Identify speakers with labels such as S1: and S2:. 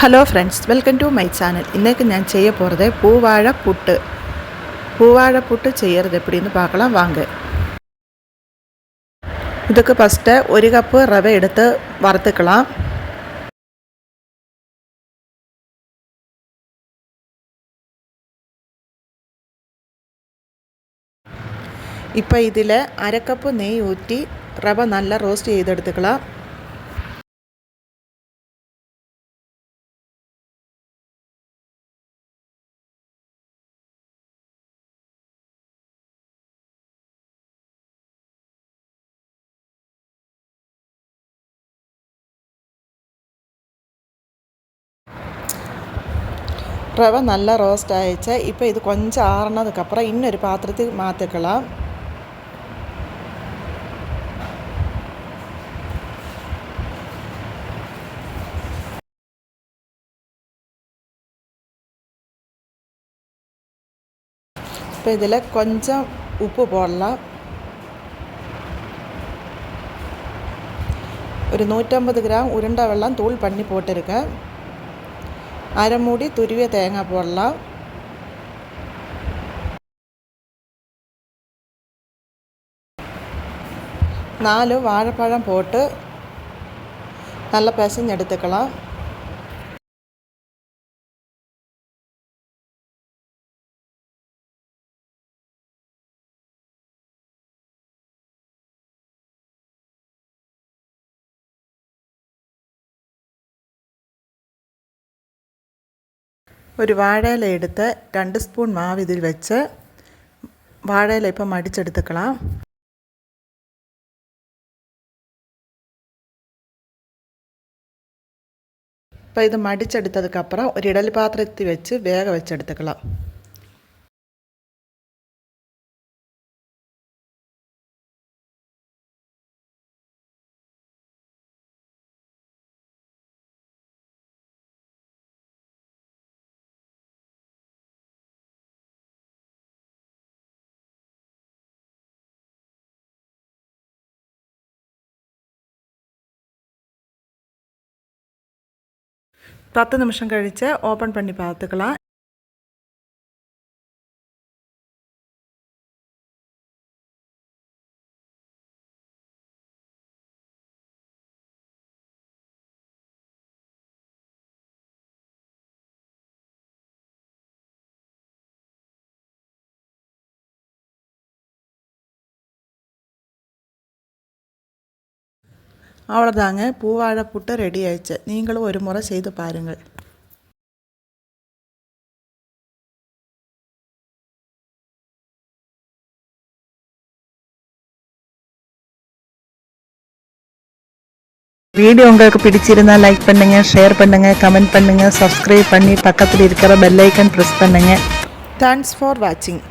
S1: Hello friends, welcome to my channel. ഇന്നേക്ക് ഞാൻ செய்ய போகிறது பூவாழைப்புட்டு. பூவாழைப்புட்டு செய்கிறது எப்படின்னு பார்க்கலாம் வாங்க. இதுக்கு ஃபஸ்ட்டு 1 கப்பு ரவை எடுத்து வறுத்துக்கலாம். இப்போ இதில் 1/2 கப்பு நெய் ஊற்றி ரவை நல்லா ரோஸ்ட் செய்தெடுத்துக்கலாம். ரவை நல்லா ரோஸ்ட் ஆகிடுச்சு. இப்போ இது கொஞ்சம் ஆறுனதுக்கப்புறம் இன்னொரு பாத்திரத்துக்கு மாற்றிக்கலாம். இப்போ இதில் கொஞ்சம் உப்பு போடலாம். ஒரு 150 கிராம் உருண்டை வெல்லம் தூள் பண்ணி போட்டிருக்கேன். அரை மூடி துருவிய தேங்காய் போடலாம். நாலு வாழைப்பழம் போட்டு நல்லா பிசைஞ்சு எடுத்துக்கலாம். ഒരു വാഴയില എടുത്ത് 2 സ്പൂൺ മാവ് ഇതിൽ വെച്ച് വാഴയില ഇപ്പം മടിച്ചെടുത്തുக்கலாம். இப்போ இது மடிச்செடுத்ததுக்கப்புறம் ஒரு இഡലി பாத்திரத்தில் வச்சு வேக வச்செடுத்துக்கலாம். பத்து நிமிஷம் கழித்து ஓப்பன் பண்ணி பார்த்துக்கலாம். அவ்வளோதாங்க, பூவாழைப்புட்டு ரெடி ஆயிடுச்சு. நீங்களும் ஒரு முறை செய்து பாருங்கள். வீடியோ உங்களுக்கு பிடிச்சிருந்தா லைக் பண்ணுங்க, ஷேர் பண்ணுங்க, கமெண்ட் பண்ணுங்க, சப்ஸ்கிரைப் பண்ணி பக்கத்தில் இருக்கிற பெல் ஐக்கன் பிரஸ் பண்ணுங்க. தேங்க்ஸ் ஃபார் வாட்சிங்.